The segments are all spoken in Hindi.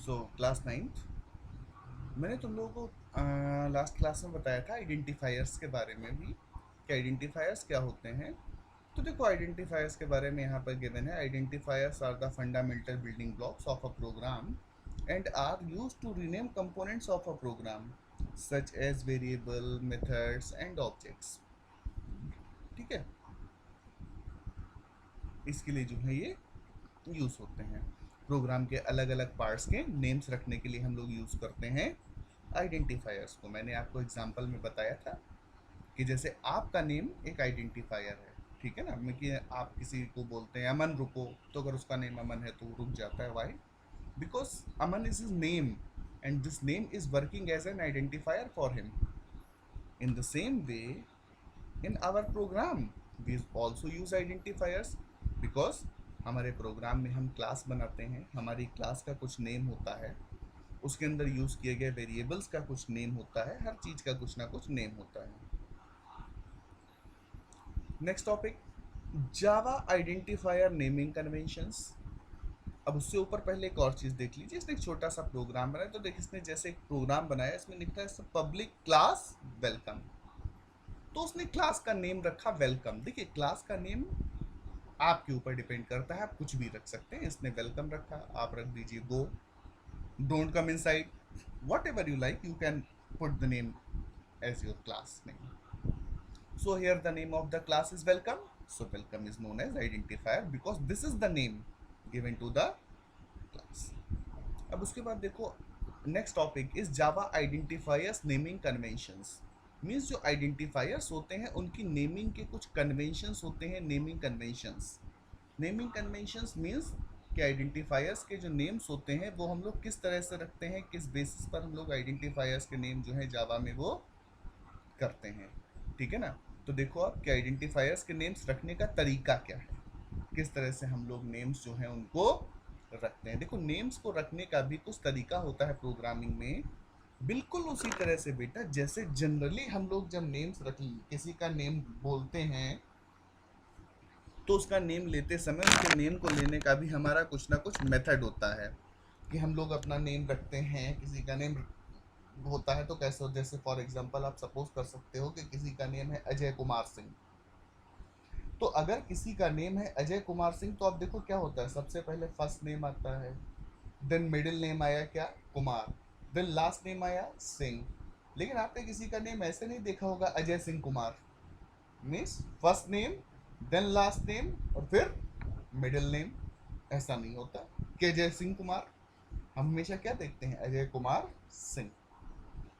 क्लास नाइन्थ, मैंने तुम लोगों को लास्ट क्लास में बताया था आइडेंटिफायर्स के बारे में भी कि आइडेंटिफायर्स क्या होते हैं। तो देखो आइडेंटिफायर्स के बारे में यहाँ पर गिवन है, identifiers are the fundamental building blocks of a program and are use to rename components of a program such as variable, methods and objects. ठीक है, इसके लिए जो है ये यूज होते हैं। प्रोग्राम के अलग अलग पार्ट्स के नेम्स रखने के लिए हम लोग यूज करते हैं आइडेंटिफायर्स को। मैंने आपको एग्जांपल में बताया था कि जैसे आपका नेम एक आइडेंटिफायर है, ठीक है ना। मैं कि आप किसी को बोलते हैं अमन रुको, तो अगर उसका नेम अमन है तो वो रुक जाता है। Why? Because Aman is his name and this name is working as an identifier for him. In the same way in our program we also use identifiers, because हमारे प्रोग्राम में हम क्लास बनाते हैं, हमारी क्लास का कुछ नेम होता है, उसके अंदर यूज किए गए वेरिएबल्स का कुछ नेम होता है, हर चीज का कुछ ना कुछ नेम होता है। नेक्स्ट टॉपिक, जावा आइडेंटिफायर नेमिंग कन्वेंशंस। अब उससे ऊपर पहले एक और चीज देख लीजिए, इसने एक छोटा सा प्रोग्राम बनाया। तो देखिए इसने जैसे एक प्रोग्राम बनाया, इसमें लिखा है पब्लिक क्लास वेलकम, तो उसने क्लास का नेम रखा वेलकम। देखिए क्लास का नेम आपके ऊपर डिपेंड करता है, आप कुछ भी रख सकते हैं। इसने वेलकम रखा, आप रख दीजिए go, don't come inside, whatever you like, you can put the name as your class name. So here the name of the class is welcome. So welcome is known as identifier because this is the name given to the class. अब उसके बाद देखो next topic is Java identifiers naming conventions. Means जो आइडेंटिफायर्स होते हैं उनकी नेमिंग के कुछ कन्वेंशंस होते हैं, naming conventions. Naming conventions means कि आइडेंटिफायर्स के जो नेम्स होते हैं वो हम लोग किस तरह से रखते हैं, किस बेसिस पर हम लोग आइडेंटिफायर्स के नेम जो है जावा में वो करते हैं। ठीक है ना। तो देखो आप कि आइडेंटिफायर्स के नेम्स रखने का तरीका क्या है, किस तरह से हम लोग नेम्स जो हैं उनको रखते हैं। देखो नेम्स को रखने का भी कुछ तरीका होता है प्रोग्रामिंग में, बिल्कुल उसी तरह से बेटा जैसे जनरली हम लोग जब नेम्स रख किसी का नेम बोलते हैं तो उसका नेम लेते समय उसके नेम को लेने का भी हमारा कुछ ना कुछ मेथड होता है कि हम लोग अपना नेम रखते हैं। किसी का नेम होता है तो कैसे हो, जैसे फॉर एग्जांपल आप सपोज कर सकते हो कि किसी का नेम है अजय कुमार सिंह। तो अगर किसी का नेम है अजय कुमार सिंह तो आप देखो क्या होता है, सबसे पहले फर्स्ट नेम आता है, देन मिडिल नेम आया क्या, कुमार, देन लास्ट नेम आया सिंह। लेकिन आपने किसी का नेम ऐसे नहीं देखा होगा Ajay Singh Kumar, means first name then last name और फिर मिडिल नेम। ऐसा नहीं होता कि अजय सिंह कुमार, हम हमेशा क्या देखते हैं अजय कुमार सिंह।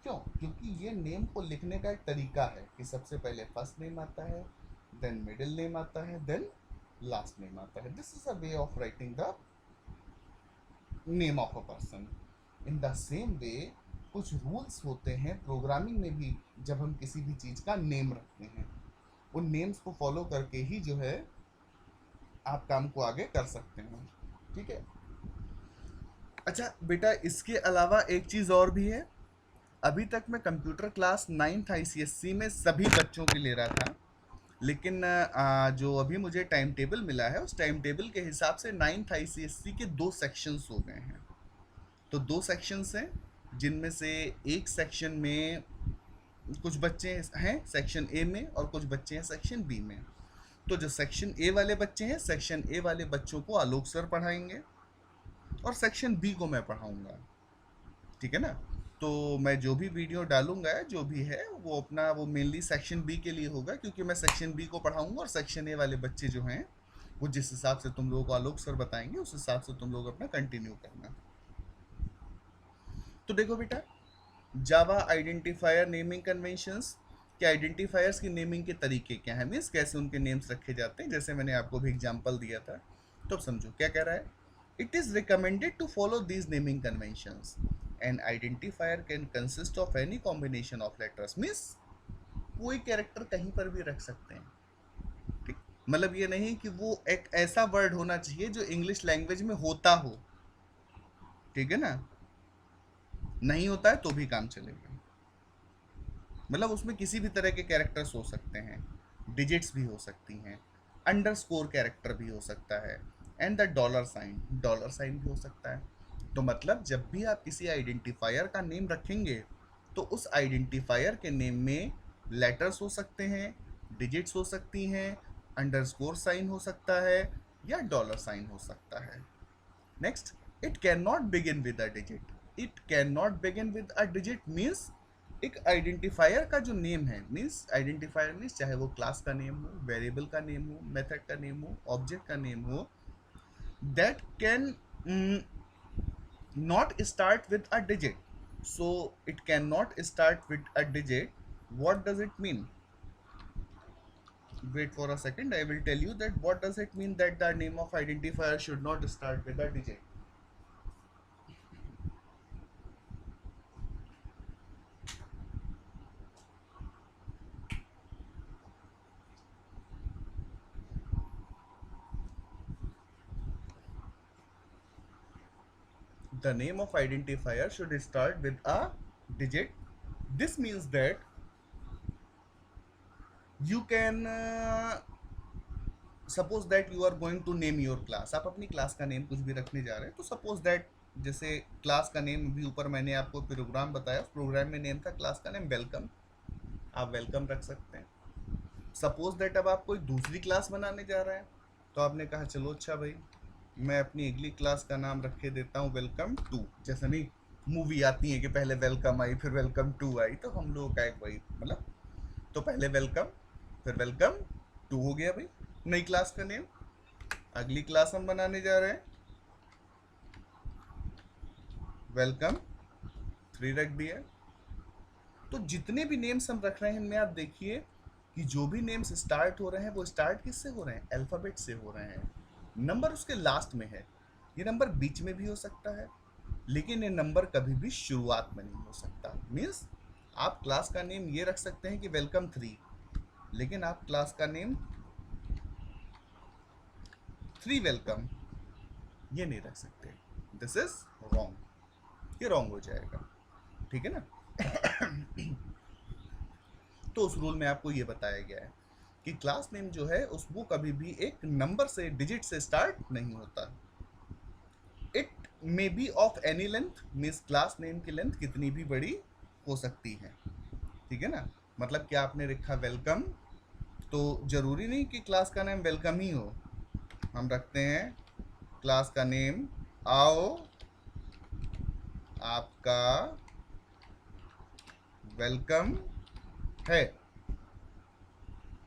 क्यों? क्योंकि ये नेम को लिखने का एक तरीका है कि सबसे पहले फर्स्ट नेम आता है, देन मिडिल नेम आता है, देन लास्ट नेम आता है। This is a way of writing the name of a person. In the same वे कुछ रूल्स होते हैं प्रोग्रामिंग में भी, जब हम किसी भी चीज का नेम रखते हैं उन नेम्स को फॉलो करके ही जो है आप काम को आगे कर सकते हैं। ठीक है। अच्छा बेटा इसके अलावा एक चीज और भी है। अभी तक मैं कंप्यूटर क्लास 9th आईसीएससी में सभी बच्चों के ले रहा था, लेकिन जो अभी मुझे टाइम टेबल मिला है उस टाइम टेबल के हिसाब से 9th आईसीएससी के 2 सेक्शंस हो गए हैं। तो 2 सेक्शंस हैं जिनमें से एक सेक्शन में कुछ बच्चे हैं सेक्शन ए में और कुछ बच्चे हैं सेक्शन बी में। तो जो सेक्शन ए वाले बच्चे हैं, सेक्शन ए वाले बच्चों को आलोक सर पढ़ाएंगे और सेक्शन बी को मैं पढ़ाऊंगा। ठीक है ना। तो मैं जो भी वीडियो डालूंगा जो भी है वो अपना वो मेनली सेक्शन बी के लिए होगा, क्योंकि मैं सेक्शन बी को पढ़ाऊंगा और सेक्शन ए वाले बच्चे जो हैं वो जिस हिसाब से तुम लोगों को आलोक सर बताएंगे उस हिसाब से तुम लोग अपना कंटिन्यू करना। तो देखो बेटा जावा आइडेंटिफायर नेमिंग कन्वेंशंस के आइडेंटिफायर्स की नेमिंग के तरीके क्या है, मीन्स कैसे उनके नेम्स रखे जाते हैं। जैसे मैंने आपको भी एग्जांपल दिया था, तो अब समझो क्या कह रहा है। It is recommended to follow these naming conventions an identifier can consist of any combination of letters, means कोई कैरेक्टर कहीं पर भी रख सकते हैं। ठीक, मतलब ये नहीं कि वो एक ऐसा वर्ड होना चाहिए जो इंग्लिश लैंग्वेज में होता हो। ठीक है ना, नहीं होता है तो भी काम चलेगा। मतलब उसमें किसी भी तरह के कैरेक्टर्स हो सकते हैं, डिजिट्स भी हो सकती हैं, अंडरस्कोर कैरेक्टर भी हो सकता है, एंड द डॉलर साइन भी हो सकता है। तो मतलब जब भी आप किसी आइडेंटिफायर का नेम रखेंगे तो उस आइडेंटिफायर के नेम में लेटर्स हो सकते हैं, डिजिट्स हो सकती हैं, अंडरस्कोर साइन हो सकता है या डॉलर साइन हो सकता है। Next, it can not begin with a digit. It can not begin with a digit means एक आइडेंटिफायर का जो नेम है, मीन्स आइडेंटिफायर मीन्स चाहे वो क्लास का नेम हो, वेरिएबल का नेम हो, मेथड का नेम हो, ऑब्जेक्ट का नेम हो, that can not start with a digit. So it cannot start with a digit. What does it mean? Wait for a second, I will tell you that what does it mean that the name of identifier should not start with a digit. The name of identifier should start with a digit. This means that you can suppose that you are going to name your class. आप अपनी क्लास का नेम कुछ भी रखने जा रहे हैं, तो सपोज दैट जैसे क्लास का नेम भी ऊपर मैंने आपको प्रोग्राम बताया, उस प्रोग्राम में नेम था क्लास का नेम वेलकम, आप वेलकम रख सकते हैं। सपोज दैट अब आप कोई दूसरी क्लास बनाने जा रहे हैं, तो आपने कहा चलो अच्छा भाई मैं अपनी अगली क्लास का नाम रख के देता हूँ वेलकम टू। जैसे नहीं मूवी आती है कि पहले वेलकम आई फिर वेलकम टू आई, तो हम लोगों का एक भाई मतलब तो पहले वेलकम फिर वेलकम टू हो गया भाई नई क्लास का नेम। अगली क्लास हम बनाने जा रहे हैं, वेलकम थ्री रख दिया। तो जितने भी नेम्स हम रख रहे हैं इनमें आप देखिए कि जो भी नेम्स स्टार्ट हो रहे हैं वो स्टार्ट किससे हो रहे हैं, अल्फाबेट से हो रहे हैं। नंबर उसके लास्ट में है, ये नंबर बीच में भी हो सकता है, लेकिन ये नंबर कभी भी शुरुआत में नहीं हो सकता। मीन्स आप क्लास का नेम ये रख सकते हैं कि वेलकम थ्री, लेकिन आप क्लास का नेम थ्री वेलकम ये नहीं रख सकते। दिस इज रॉन्ग, ये रॉन्ग हो जाएगा, ठीक है ना। तो उस रूल में आपको ये बताया गया है कि क्लास नेम जो है उस वो कभी भी एक नंबर से डिजिट से स्टार्ट नहीं होता। It may be of any length, means class name की लेंथ कितनी भी बड़ी हो सकती है, ठीक है ना। मतलब क्या आपने लिखा वेलकम, तो जरूरी नहीं कि क्लास का नेम वेलकम ही हो। हम रखते हैं क्लास का नेम आओ आपका वेलकम है,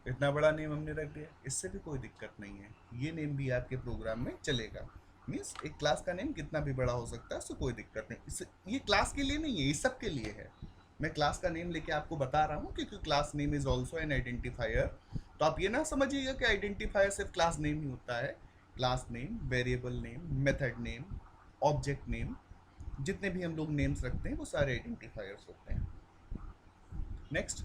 इतना बड़ा नेम हमने रख दिया, इससे भी कोई दिक्कत नहीं है, ये नेम भी आपके प्रोग्राम में चलेगा। मीन्स एक क्लास का नेम कितना भी बड़ा हो सकता है, उससे कोई दिक्कत नहीं। इससे ये क्लास के लिए नहीं है, ये सब के लिए है। मैं क्लास का नेम लेके आपको बता रहा हूँ क्योंकि class name is also an identifier. तो आप ये ना समझिएगा कि आइडेंटिफायर सिर्फ क्लास नेम ही होता है। Class name, variable name, method name, object name, जितने भी हम लोग नेम्स रखते हैं वो सारे आइडेंटिफायर्स होते हैं। Next,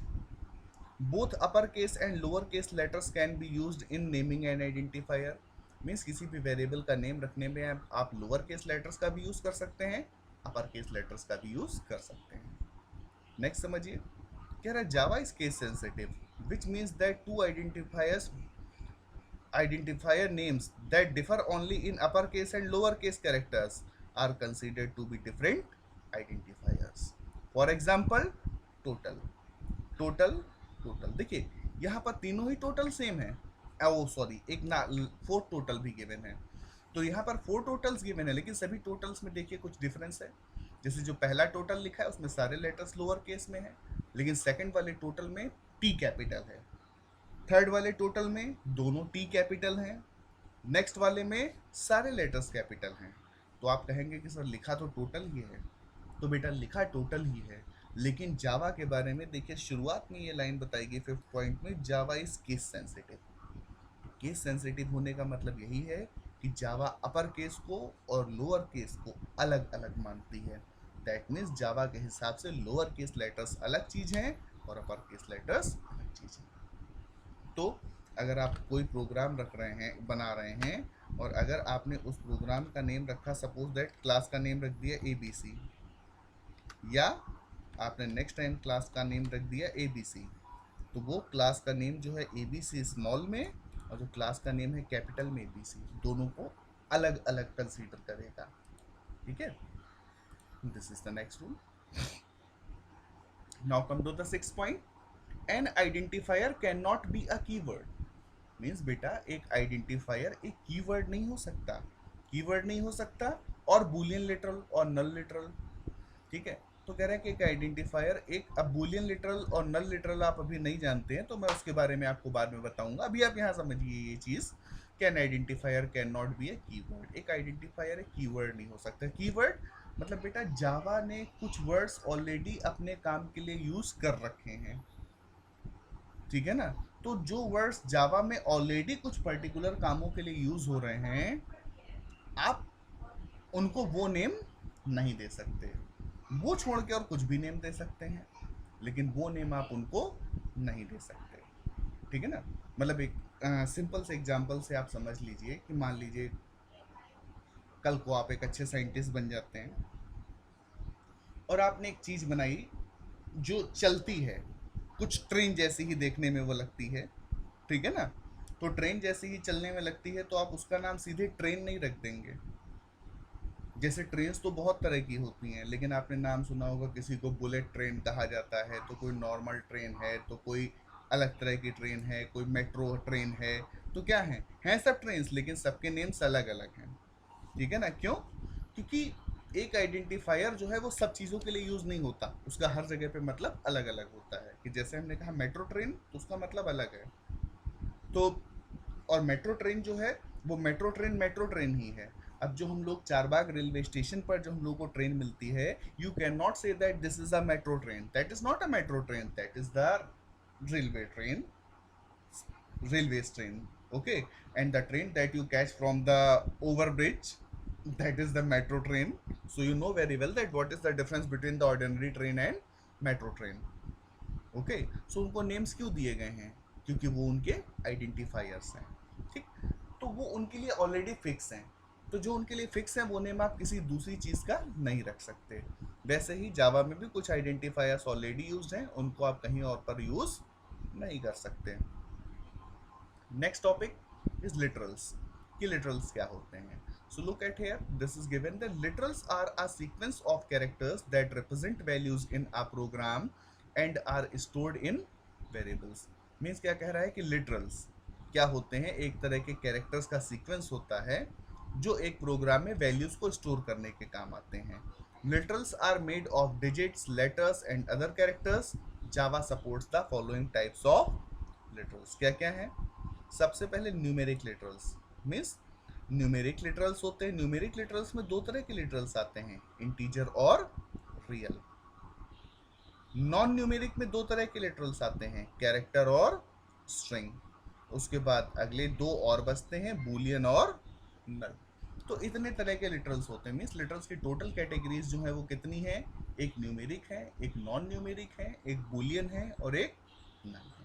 both upper case and lower case letters can be used in naming N identifier. Means किसी भी वेरिएबल का नेम रखने में आप लोअर केस लेटर्स का भी यूज कर सकते हैं, अपर केस लेटर्स का भी यूज कर सकते हैं। नेक्स्ट समझिए, कह रहा है Java is case sensitive, which means that two identifier names that differ only in uppercase and lowercase characters are considered to be different identifiers. For example, total, total, total। देखिए यहाँ पर तीनों ही टोटल सेम है, ओ सॉरी एक ना फोर टोटल भी गिवन है। तो यहाँ पर फोर टोटल्स गिवन है, लेकिन सभी टोटल्स में देखिए कुछ डिफरेंस है। जैसे जो पहला टोटल लिखा है उसमें सारे लेटर्स लोअर केस में है, लेकिन सेकंड वाले टोटल में टी कैपिटल है। थर्ड वाले टोटल में दोनों टी कैपिटल हैं, नेक्स्ट वाले में सारे लेटर्स कैपिटल हैं। तो आप कहेंगे कि सर लिखा तो टोटल ही है, तो बेटा लिखा टोटल ही है, लेकिन जावा के बारे में देखिए शुरुआत में ये लाइन बताई गई 5th पॉइंट में, जावा is case sensitive. Case sensitive होने का मतलब यही है कि जावा अपर केस को और लोअर केस को अलग अलग मानती है। दैट मीन्स जावा के हिसाब से लोअर केस लेटर्स अलग चीज़ हैं और अपर केस लेटर्स अलग चीज़ हैं। तो अगर आप कोई प्रोग्राम रख रहे हैं, बना रहे हैं, और अगर आपने उस प्रोग्राम का नेम रखा सपोज दैट क्लास का नेम रख दिया ABC, या आपने नेक्स्ट टाइम क्लास का नेम रख दिया ABC, तो वो क्लास का नेम जो है ABC स्मॉल में और जो क्लास का नेम है कैपिटल में ABC, दोनों को अलग अलग कंसीडर करेगा, ठीक है। This is the next rule. Now come to the sixth point. An identifier cannot be a keyword. Means बेटा एक आइडेंटिफायर एक कीवर्ड नहीं हो सकता, कीवर्ड नहीं हो सकता और बूलियन लिटरल और नल लिटरल। ठीक है, तो कह रहा है कि एक आइडेंटिफायर एक, अब बूलियन लिटरल और नल लिटरल आप अभी नहीं जानते हैं तो मैं उसके बारे में आपको बाद में बताऊंगा, अभी आप यहाँ समझिए ये चीज़। Can identifier can not be a keyword, एक आइडेंटिफायर एक कीवर्ड नहीं हो सकता। कीवर्ड मतलब बेटा जावा ने कुछ वर्ड्स ऑलरेडी अपने काम के लिए यूज कर रखे हैं, ठीक है ना। तो जो वर्ड्स जावा में ऑलरेडी कुछ पर्टिकुलर कामों के लिए यूज हो रहे हैं, आप उनको वो नेम नहीं दे सकते। वो छोड़ के और कुछ भी नेम दे सकते हैं, लेकिन वो नेम आप उनको नहीं दे सकते, ठीक है ना। मतलब एक सिंपल से एग्जांपल से आप समझ लीजिए कि मान लीजिए कल को आप एक अच्छे साइंटिस्ट बन जाते हैं और आपने एक चीज़ बनाई जो चलती है, कुछ ट्रेन जैसी ही देखने में वो लगती है, ठीक है ना। तो ट्रेन जैसी ही चलने में लगती है तो आप उसका नाम सीधे ट्रेन नहीं रख देंगे। जैसे ट्रेन्स तो बहुत तरह की होती हैं, लेकिन आपने नाम सुना होगा किसी को बुलेट ट्रेन कहा जाता है, तो कोई नॉर्मल ट्रेन है, तो कोई अलग तरह की ट्रेन है, कोई मेट्रो ट्रेन है। तो क्या हैं सब ट्रेन्स, लेकिन सबके नेम्स अलग अलग हैं, ठीक है ना। क्यों? क्योंकि एक आइडेंटिफायर जो है वो सब चीज़ों के लिए यूज़ नहीं होता, उसका हर जगह पे मतलब अलग अलग होता है। कि जैसे हमने कहा मेट्रो ट्रेन, तो उसका मतलब अलग है। तो और मेट्रो ट्रेन जो है वो मेट्रो ट्रेन ही है। अब जो हम लोग चारबाग रेलवे स्टेशन पर जो हम लोग को ट्रेन मिलती है, you can not say that this is a metro train, that is not a metro train, that is the railway train, railway train, okay, and the train that you catch from the overbridge, that is the metro train. So you know very well that what is the difference between the ordinary train and metro train, okay. So उनको names क्यों दिए गए हैं? क्योंकि वो उनके आइडेंटिफायर्स हैं, ठीक। तो वो उनके लिए ऑलरेडी फिक्स हैं, तो जो उनके लिए फिक्स हैं वो नेम आप किसी दूसरी चीज़ का नहीं रख सकते। वैसे ही जावा में भी कुछ आइडेंटिफायर्स ऑलरेडी यूज्ड हैं, उनको आप कहीं और पर यूज़ नहीं कर सकते। नेक्स्ट टॉपिक इज लिटरल्स, कि लिटरल्स क्या होते हैं। So look at here, this is given that literals are a sequence of characters that represent values in a program and are stored in variables. Means क्या कह रहा है कि लिटरल्स क्या होते हैं, एक तरह के कैरेक्टर्स का सीक्वेंस होता है जो एक प्रोग्राम में वैल्यूज को स्टोर करने के काम आते हैं। Literals are made of digits, letters and other characters. Java supports the following types of literals. क्या क्या है? सबसे पहले numeric literals, means numeric literals होते हैं। न्यूमेरिक लिटरल्स में दो तरह के लिटरल्स आते हैं, इंटीजर और रियल। नॉन न्यूमेरिक में दो तरह के लिटरल्स आते हैं, कैरेक्टर और स्ट्रिंग। उसके बाद अगले दो और बचते हैं, बूलियन और नल। तो इतने तरह के लिटरल्स होते हैं। मीन्स लिटरल्स की टोटल कैटेगरीज जो है वो कितनी है? एक न्यूमेरिक है, एक नॉन न्यूमेरिक है, एक बूलियन है और एक नल है।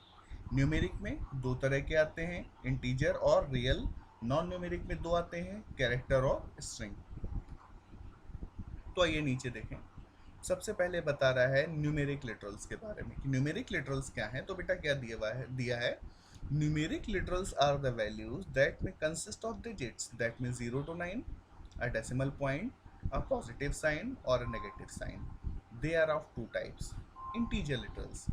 न्यूमेरिक में दो तरह के आते हैं, इंटीजर और रियल। नॉन न्यूमेरिक में दो आते हैं, कैरेक्टर और स्ट्रिंग। तो आइए नीचे देखें। सबसे पहले बता रहा है न्यूमेरिक लिटरल्स के बारे में कि न्यूमेरिक लिटरल्स क्या हैं। तो बेटा क्या दिया है numeric literals are the values that may consist of digits, that mean 0 to 9, a decimal point, a positive sign और a negative sign. They are of two types, integer literals.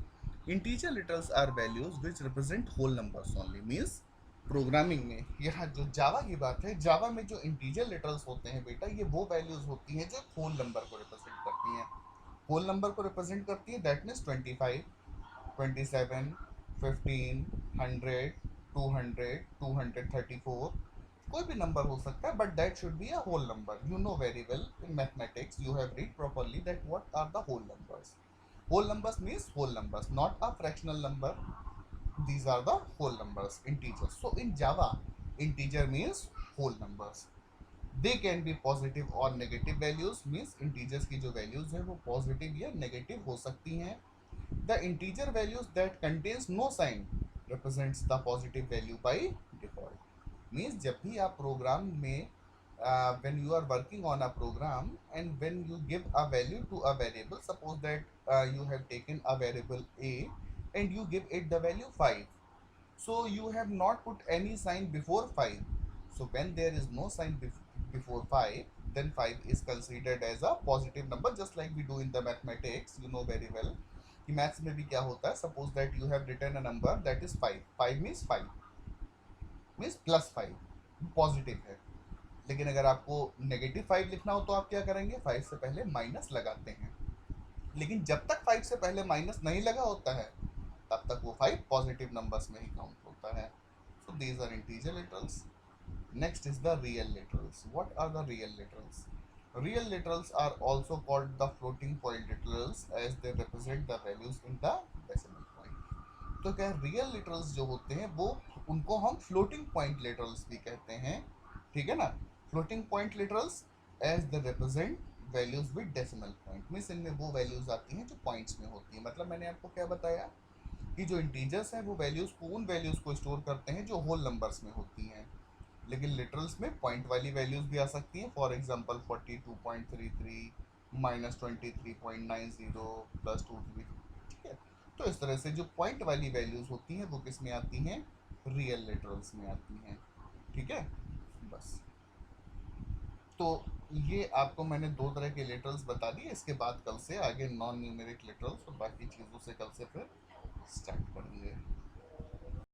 Integer literals are values which represent whole numbers only. Means programming में, यहाँ जो जावा की बात है, जावा में जो इंटीजर लिटरल्स होते हैं बेटा, ये वो वैल्यूज होती हैं जो होल नंबर को रिप्रेजेंट करती हैं। होल नंबर को रिप्रेजेंट करती है, दैट मीन्स 25, 27, 15, 100, 200, 234, कोई भी नंबर हो सकता है, but that should be a whole number. You know very well in mathematics, you have read properly that what are the whole numbers. Whole numbers means whole numbers, not a fractional number. These are the whole numbers, integers. So in Java, integer means whole numbers. They can be positive or negative values, means integers की जो values हैं वो positive या negative हो सकती हैं। The integer values that contains no sign represents the positive value by default. Means जब भी आप प्रोग्राम में when you are working on a program and when you give a value to a variable, suppose that you have taken a variable a and you give it the value 5, so you have not put any sign before 5. So when there is no sign before 5, then 5 is considered as a positive number, just like we do in the mathematics. You know very well कि मैथ्स में भी क्या होता है. Suppose that you have written a number that is 5. 5 means 5 means +5, positive है. लेकिन अगर आपको नेगेटिव 5 लिखना हो तो आप क्या करेंगे, 5 से पहले माइनस लगाते हैं. लेकिन जब तक 5 से पहले माइनस नहीं लगा होता है तब तक वो 5 पॉजिटिव नंबर्स में ही काउंट होता है. So these are integer literals. Next is the real literals. What are the real literals? Real literals are also called the floating point literals as they represent the values in the decimal point. तो क्या रियल लिटरल्स जो होते हैं वो उनको हम फ्लोटिंग पॉइंट लिटरल्स भी कहते हैं. ठीक है ना. Floating point literals as they represent values with decimal point. Means इनमें वो वैल्यूज आती हैं जो पॉइंट्स में होती हैं. मतलब मैंने आपको क्या बताया कि जो इंटीजर्स हैं वो वैल्यूज को, उन वैल्यूज को स्टोर करते हैं जो होल नंबर्स में होती हैं. लेकिन लिटरल्स में पॉइंट वाली वैल्यूज भी आ सकती हैं. For example 42.33 -23.90 +23. ठीक है. तो इस तरह से जो पॉइंट वाली वैल्यूज होती हैं वो किस में आती हैं, रियल लिटरल्स में आती हैं. ठीक है. बस तो ये आपको मैंने दो तरह के लिटरल्स बता दिए. इसके बाद कल से आगे नॉन न्यूमेरिक लिटरल्स और बाकी चीज़ों से कल से फिर स्टार्ट करेंगे.